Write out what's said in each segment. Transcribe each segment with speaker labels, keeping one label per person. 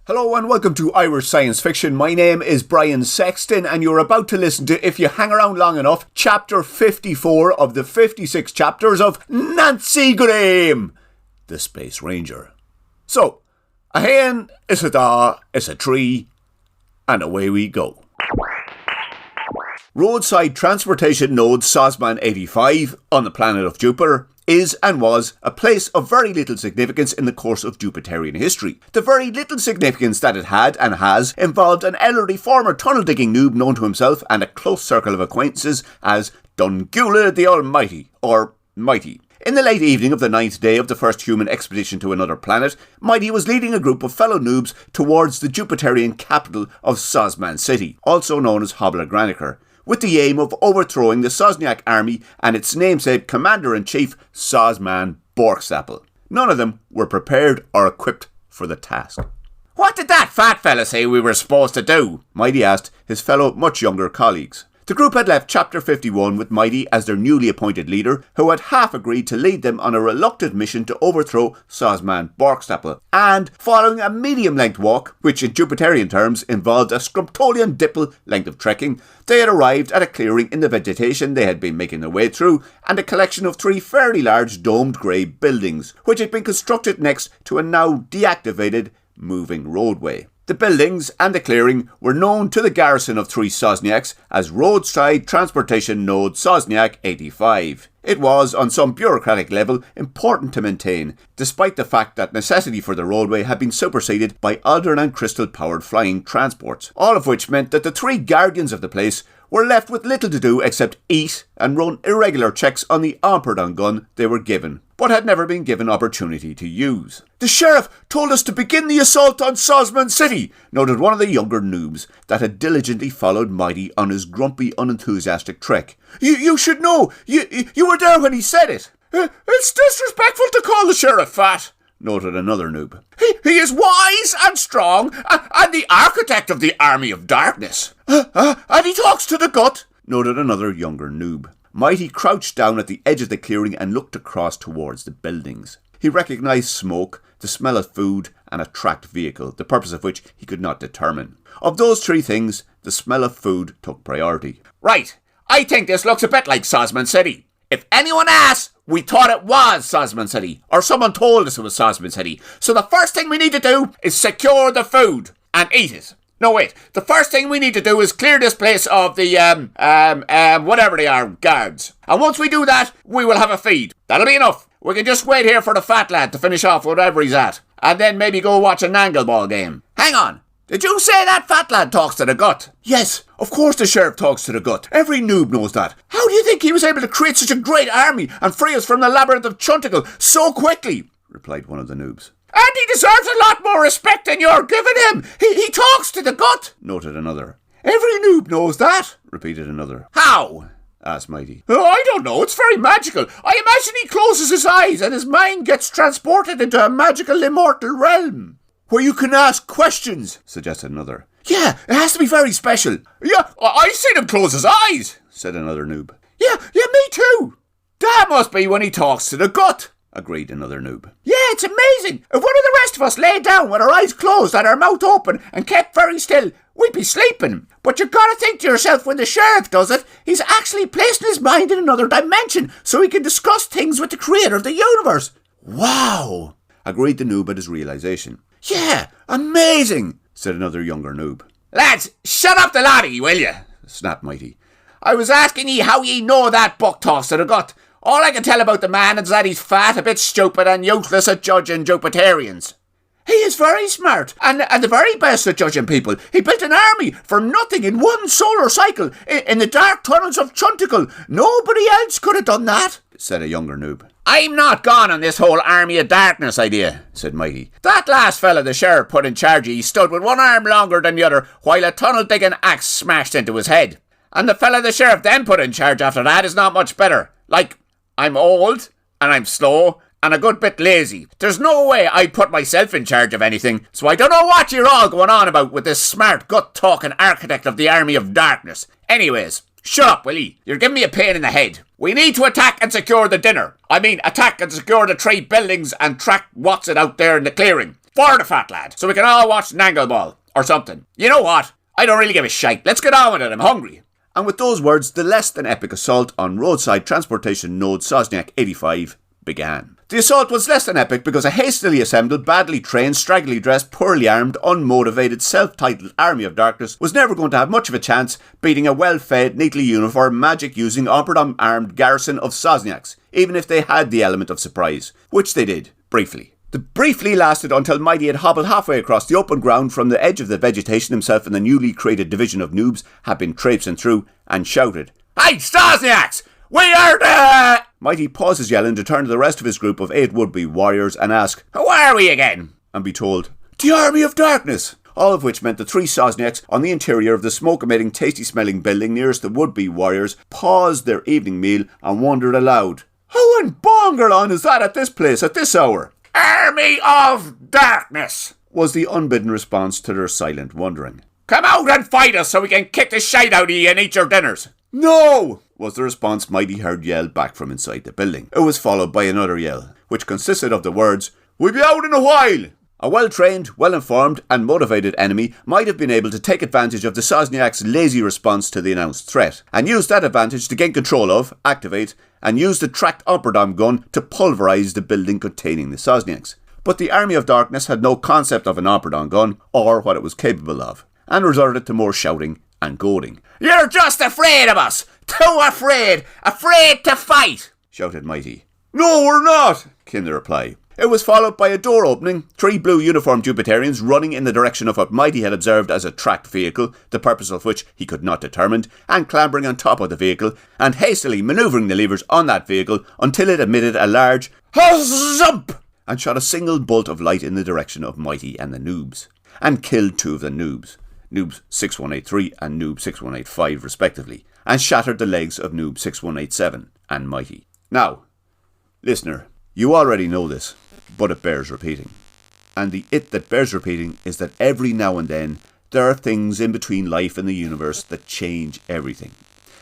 Speaker 1: Hello and welcome to Irish Science Fiction. My name is Brian Sexton and you're about to listen to, if you hang around long enough, Chapter 54 of the 56 chapters of Nancy Graham, the Space Ranger. So, a hen, it's a da, it's a tree, and away we go. Roadside transportation node Sozman 85 on the planet of Jupiter is and was a place of very little significance in the course of Jupiterian history. The very little significance that it had and has involved an elderly former tunnel-digging noob known to himself and a close circle of acquaintances as Dungula the Almighty, or Mighty. In the late evening of the 9th day of the first human expedition to another planet, Mighty was leading a group of fellow noobs towards the Jupiterian capital of Sozman City, also known as Hobla Granicor, with the aim of overthrowing the Sozniak army and its namesake Commander-in-Chief, Sozman Borkstapel. None of them were prepared or equipped for the task. "What did that fat fella say we were supposed to do?" Mighty asked his fellow much younger colleagues. The group had left Chapter 51 with Mighty as their newly appointed leader, who had half agreed to lead them on a reluctant mission to overthrow Sozman Borkstapel, and following a medium-length walk, which in Jupiterian terms involved a Scrumptolian Dipple length of trekking, they had arrived at a clearing in the vegetation they had been making their way through, and a collection of three fairly large domed grey buildings, which had been constructed next to a now deactivated moving roadway. The buildings and the clearing were known to the garrison of three Sozniaks as Roadside Transportation Node Sozniak 85. It was, on some bureaucratic level, important to maintain, despite the fact that necessity for the roadway had been superseded by Aldrin and Crystal-powered flying transports, all of which meant that the three guardians of the place were left with little to do except eat and run irregular checks on the Omperdon gun they were given, but had never been given opportunity to use. "The sheriff told us to begin the assault on Sozman City," noted one of the younger noobs that had diligently followed Mighty on his grumpy, unenthusiastic trek. You should know. You were there when he said it." "It's disrespectful to call the sheriff fat," noted another noob. He is wise and strong and the architect of the Army of Darkness. And he talks to the gut," noted another younger noob. Mighty crouched down at the edge of the clearing and looked across towards the buildings. He recognised smoke, the smell of food, and a tracked vehicle, the purpose of which he could not determine. Of those three things, the smell of food took priority. "Right, I think this looks a bit like Sozman City. If anyone asks, we thought it was Sozman City, or someone told us it was Sozman City. So the first thing we need to do is secure the food and eat it. No, wait. The first thing we need to do is clear this place of the, whatever they are, guards. And once we do that, we will have a feed. That'll be enough. We can just wait here for the fat lad to finish off whatever he's at. And then maybe go watch an angle ball game. Hang on. Did you say that fat lad talks to the gut?" "Yes, of course the sheriff talks to the gut. Every noob knows that. How do you think he was able to create such a great army and free us from the labyrinth of Chunticle so quickly?" replied one of the noobs. "And he deserves a lot more respect than you're giving him. He talks to the gut," noted another. "Every noob knows that," repeated another. "How?" asked Mighty. "I don't know. It's very magical. I imagine he closes his eyes and his mind gets transported into a magical immortal realm." "Where you can ask questions," suggested another. "Yeah, it has to be very special." "Yeah, I've seen him close his eyes," said another noob. Yeah, me too." "That must be when he talks to the gut," agreed another noob. "Yeah, it's amazing. If one of the rest of us lay down with our eyes closed and our mouth open and kept very still, we'd be sleeping. But you gotta think to yourself, when the sheriff does it, he's actually placing his mind in another dimension so he can discuss things with the creator of the universe." "Wow," agreed the noob at his realisation. "Yeah, amazing," said another younger noob. "Lads, shut up the laddie, will you?" snapped Mighty. "I was asking ye how ye know that buck talks to the gut. All I can tell about the man is that he's fat, a bit stupid and useless at judging Jupiterians." "He is very smart and the very best at judging people. He built an army from nothing in one solar cycle in the dark tunnels of Chunticle. Nobody else could have done that," said a younger noob. "I'm not gone on this whole Army of Darkness idea," said Mighty. "That last fella the sheriff put in charge of, he stood with one arm longer than the other while a tunnel-digging axe smashed into his head. And the fella the sheriff then put in charge after that is not much better. Like, I'm old, and I'm slow, and a good bit lazy. There's no way I'd put myself in charge of anything, so I don't know what you're all going on about with this smart, gut-talking architect of the Army of Darkness. Anyways, shut up, will ye? You're giving me a pain in the head. We need to attack and secure the dinner. I mean, attack and secure the three buildings and track what's it out there in the clearing. For the fat lad, so we can all watch Nangle Ball, or something. You know what? I don't really give a shite. Let's get on with it, I'm hungry. And with those words, the less than epic assault on Roadside Transportation Node Sozniak 85 began. The assault was less than epic because a hastily assembled, badly trained, straggily dressed, poorly armed, unmotivated, self-titled Army of Darkness was never going to have much of a chance beating a well-fed, neatly uniformed, magic-using, Operadom-armed garrison of Sozniaks, even if they had the element of surprise, which they did, briefly. The briefly lasted until Mighty had hobbled halfway across the open ground from the edge of the vegetation himself and the newly created division of noobs had been traipsing through and shouted, "Hey, Sozniaks! We are the..." Mighty paused his yelling to turn to the rest of his group of 8 would-be warriors and ask, "Who are we again?" and be told, "The Army of Darkness." All of which meant the 3 Sozniaks on the interior of the smoke-emitting, tasty-smelling building nearest the would-be warriors paused their evening meal and wondered aloud, "How in Bongerlon is that at this place at this hour?" "Army of Darkness," was the unbidden response to their silent wondering. "Come out and fight us so we can kick the shite out of you and eat your dinners." "No!" was the response Mighty heard yelled back from inside the building. It was followed by another yell, which consisted of the words, "We'll be out in a while." A well-trained, well-informed and motivated enemy might have been able to take advantage of the Sozniak's lazy response to the announced threat, and use that advantage to gain control of, activate, and use the tracked Operadom gun to pulverise the building containing the Sozniaks. But the Army of Darkness had no concept of an Operadom gun, or what it was capable of, and resorted to more shouting and goading. "You're just afraid of us! Too afraid! Afraid to fight!" shouted Mighty. "No, we're not!" came the reply. It was followed by a door opening, 3 blue uniformed Jupiterians running in the direction of what Mighty had observed as a tracked vehicle, the purpose of which he could not determine, and clambering on top of the vehicle, and hastily manoeuvring the levers on that vehicle until it emitted a large huzzump and shot a single bolt of light in the direction of Mighty and the noobs, and killed 2 of the noobs, Noob 6183 and Noob 6185 respectively, and shattered the legs of Noob 6187 and Mighty. Now, listener, you already know this, but it bears repeating. And the it that bears repeating is that every now and then there are things in between life and the universe that change everything.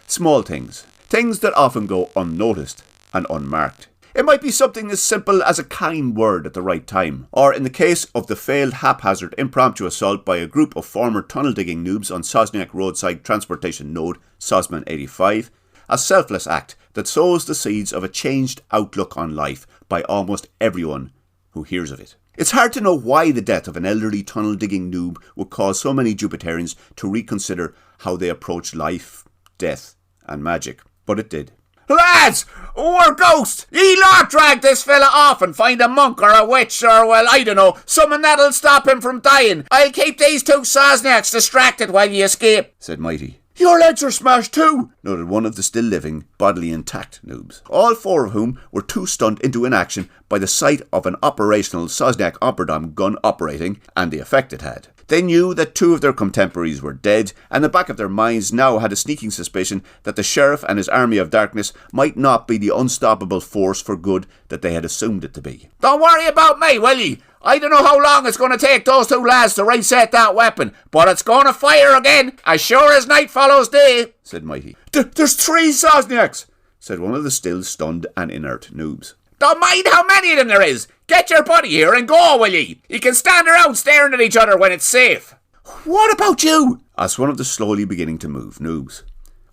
Speaker 1: Small things. Things that often go unnoticed and unmarked. It might be something as simple as a kind word at the right time, or in the case of the failed haphazard impromptu assault by a group of former tunnel-digging noobs on Sozniak Roadside Transportation Node Sozman 85, a selfless act that sows the seeds of a changed outlook on life by almost everyone who hears of it. It's hard to know why the death of an elderly tunnel-digging noob would cause so many Jupiterians to reconsider how they approach life, death, and magic, but it did. "Lads, we're ghosts! Ye lot drag this fella off and find a monk or a witch or, well, I don't know, someone that'll stop him from dying. I'll keep these 2 Sozniaks distracted while ye escape," said Mighty. "Your legs are smashed too," noted one of the still living, bodily intact noobs, all 4 of whom were too stunned into inaction by the sight of an operational Sozniak Operadom gun operating and the effect it had. They knew that 2 of their contemporaries were dead, and the back of their minds now had a sneaking suspicion that the Sheriff and his Army of Darkness might not be the unstoppable force for good that they had assumed it to be. "Don't worry about me, will ye? I don't know how long it's going to take those 2 lads to reset that weapon, but it's going to fire again, as sure as night follows day," said Mighty. "There's 3 Sozniaks," said one of the still stunned and inert noobs. "Don't mind how many of them there is. Get your buddy here and go, will ye? You can stand around staring at each other when it's safe." "What about you?" asked one of the slowly beginning to move noobs.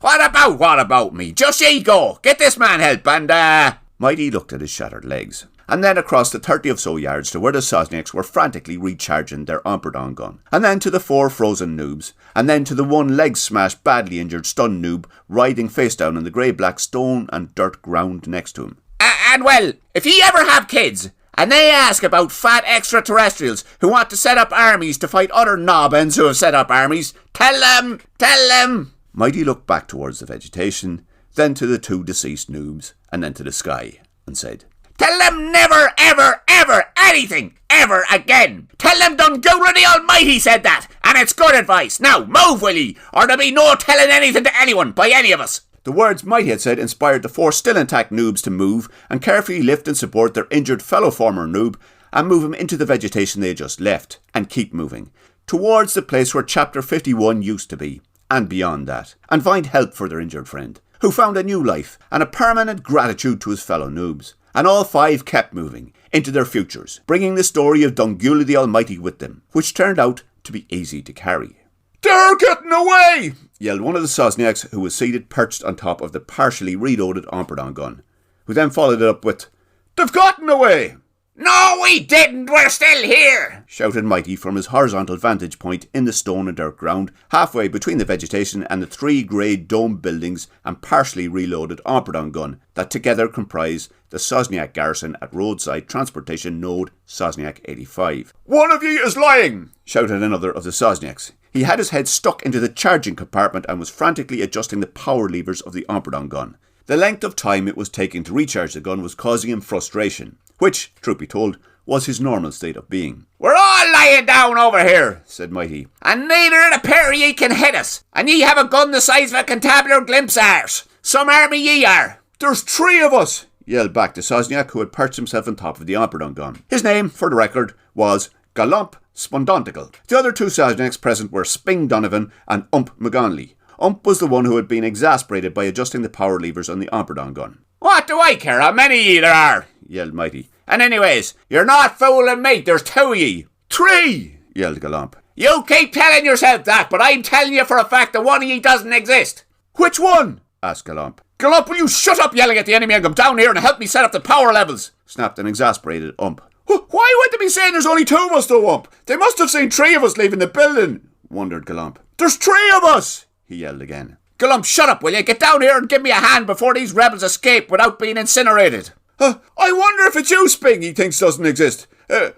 Speaker 1: What about me? Just ye go. Get this man help and, Mighty looked at his shattered legs, and then across the 30 or so yards to where the Sozniaks were frantically recharging their Operadom gun, and then to the 4 frozen noobs, and then to the 1 leg-smashed, badly injured, stunned noob writhing face down in the grey-black stone and dirt ground next to him. And well, if ye ever have kids, and they ask about fat extraterrestrials who want to set up armies to fight other knob-ends who have set up armies, tell them. Mighty looked back towards the vegetation, then to the 2 deceased noobs, and then to the sky, and said, "Tell them never, ever, ever, anything, ever again. Tell them Dungoola the Almighty said that, and it's good advice. Now, move, will ye, or there'll be no telling anything to anyone by any of us." The words Mighty had said inspired the 4 still intact noobs to move and carefully lift and support their injured fellow former noob and move him into the vegetation they had just left, and keep moving, towards the place where Chapter 51 used to be, and beyond that, and find help for their injured friend, who found a new life and a permanent gratitude to his fellow noobs, and all 5 kept moving into their futures, bringing the story of Dungula the Almighty with them, which turned out to be easy to carry. "They're getting away!" yelled one of the Sozniaks, who was seated perched on top of the partially reloaded Omperdon gun, who then followed it up with, "They've gotten away!" "No, we didn't! We're still here!" shouted Mighty from his horizontal vantage point in the stone and dirt ground, halfway between the vegetation and the 3 grey domed buildings and partially reloaded Omperdon gun that together comprise the Sozniak garrison at Roadside Transportation Node Sozniak 85. "One of ye is lying!" shouted another of the Sozniaks. He had his head stuck into the charging compartment and was frantically adjusting the power levers of the Omperdon gun. The length of time it was taking to recharge the gun was causing him frustration, which, truth be told, was his normal state of being. "We're all lying down over here," said Mighty, "and neither of the pair of ye can hit us, and ye have a gun the size of a cantabler glimpse arse. Some army ye are." "There's 3 of us," yelled back the Sozniak, who had perched himself on top of the Omperdon gun. His name, for the record, was Galump Spondontical. The other 2 Sozniaks present were Sping Donovan and Ump McGonley. Ump was the one who had been exasperated by adjusting the power levers on the Omperdon gun. "What do I care how many ye there are?" yelled Mighty. "And anyways, you're not fooling me, there's 2 of ye." "3!" yelled Galump. "You keep telling yourself that, but I'm telling you for a fact that one of ye doesn't exist." "Which one?" asked Galump. "Galump, will you shut up yelling at the enemy and come down here and help me set up the power levels?" snapped an exasperated Ump. "Why would they be saying there's only 2 of us though, Ump? They must have seen 3 of us leaving the building," wondered Galump. "There's 3 of us!" he yelled again. "Galump, shut up, will you? Get down here and give me a hand before these rebels escape without being incinerated." "I wonder if it's you, Sping, he thinks doesn't exist.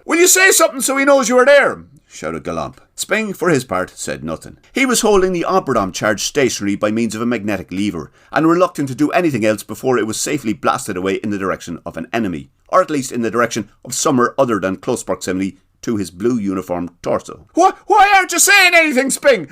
Speaker 1: Will you say something so he knows you were there?" shouted Galump. Sping, for his part, said nothing. He was holding the Omperdon charge stationary by means of a magnetic lever, and reluctant to do anything else before it was safely blasted away in the direction of an enemy, or at least in the direction of somewhere other than close proximity to his blue uniformed torso. Why aren't you saying anything, Sping?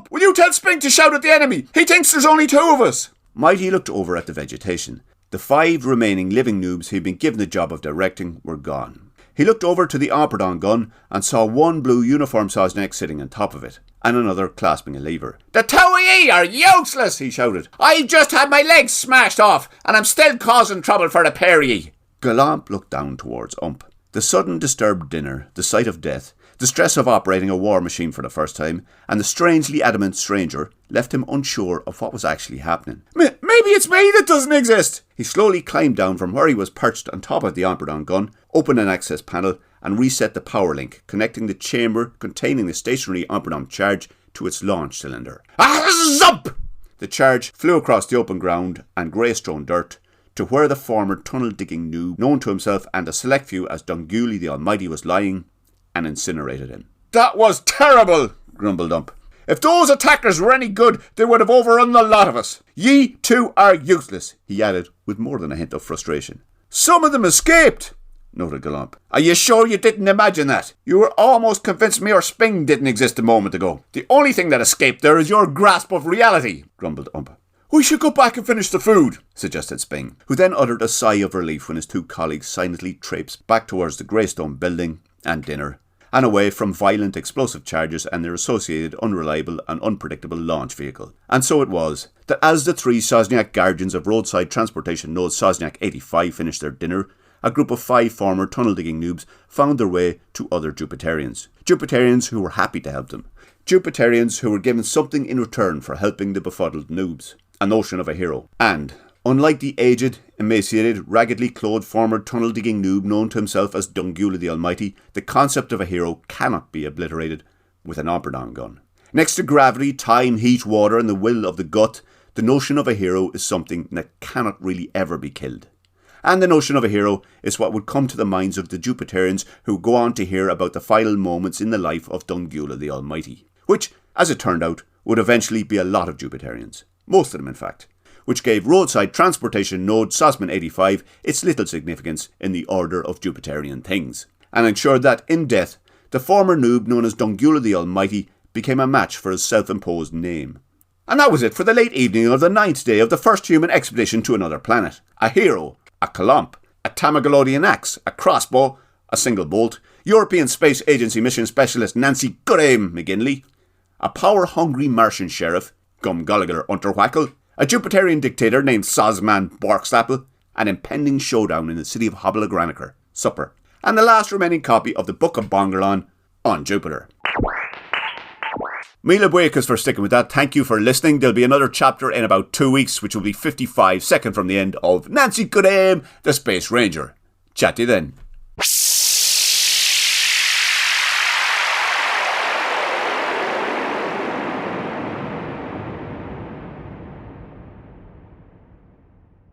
Speaker 1: Will you tell Sping to shout at the enemy? He thinks there's only 2 of us." Mighty looked over at the vegetation. The 5 remaining living noobs he'd been given the job of directing were gone. He looked over to the Omperdon gun and saw 1 blue uniformed Sozniak sitting on top of it, and another clasping a lever. "The 2 of ye are useless," he shouted. "I've just had my legs smashed off, and I'm still causing trouble for the pair of ye." Galump looked down towards Ump. The sudden disturbed dinner, the sight of death, the stress of operating a war machine for the first time, and the strangely adamant stranger left him unsure of what was actually happening. Maybe it's me that doesn't exist." He slowly climbed down from where he was perched on top of the Omperdon gun, opened an access panel, and reset the power link, connecting the chamber containing the stationary Omperdon charge to its launch cylinder. Zump! The charge flew across the open ground and grey-strewn dirt to where the former tunnel-digging noob, known to himself and a select few as Dungula the Almighty, was lying, and incinerated him. "That was terrible," grumbled Ump. "If those attackers were any good, they would have overrun the lot of us. Ye 2 are useless," he added, with more than a hint of frustration. "Some of them escaped," noted Galump. "Are you sure you didn't imagine that? You were almost convinced me or Sping didn't exist a moment ago. The only thing that escaped there is your grasp of reality," grumbled Ump. "We should go back and finish the food," suggested Sping, who then uttered a sigh of relief when his 2 colleagues silently traipsed back towards the greystone building and dinner, and away from violent explosive charges and their associated unreliable and unpredictable launch vehicle. And so it was that as the 3 Sozniak guardians of Roadside Transportation Node Sozniak 85 finished their dinner, a group of 5 former tunnel-digging noobs found their way to other Jupiterians. Jupiterians who were happy to help them. Jupiterians who were given something in return for helping the befuddled noobs. A notion of a hero. And, unlike the aged, emaciated, raggedly clothed former tunnel-digging noob known to himself as Dungula the Almighty, the concept of a hero cannot be obliterated with an Omperdon gun. Next to gravity, time, heat, water, and the will of the gut, the notion of a hero is something that cannot really ever be killed. And the notion of a hero is what would come to the minds of the Jupiterians who go on to hear about the final moments in the life of Dungula the Almighty. Which, as it turned out, would eventually be a lot of Jupiterians. Most of them, in fact. Which gave Roadside Transportation Node Sozman 85 its little significance in the order of Jupiterian things. And ensured that, in death, the former noob known as Dungula the Almighty became a match for his self-imposed name. And that was it for the late evening of the 9th day of the first human expedition to another planet. A hero, a Kalomp, a Tamagalodian axe, a crossbow, a single bolt, European Space Agency mission specialist Nancy Goodame McGinley, a power-hungry Martian sheriff, Gum Gulliger Unterwhackle, a Jupiterian dictator named Sozman Borkstapel, an impending showdown in the city of Hobblegraneker, Supper, and the last remaining copy of the Book of Bongerlon on Jupiter. Mila Buekas for sticking with that. Thank you for listening. There'll be another chapter in about 2 weeks, which will be 55 seconds from the end of Nancy Good Aim, the Space Ranger. Chat to you then.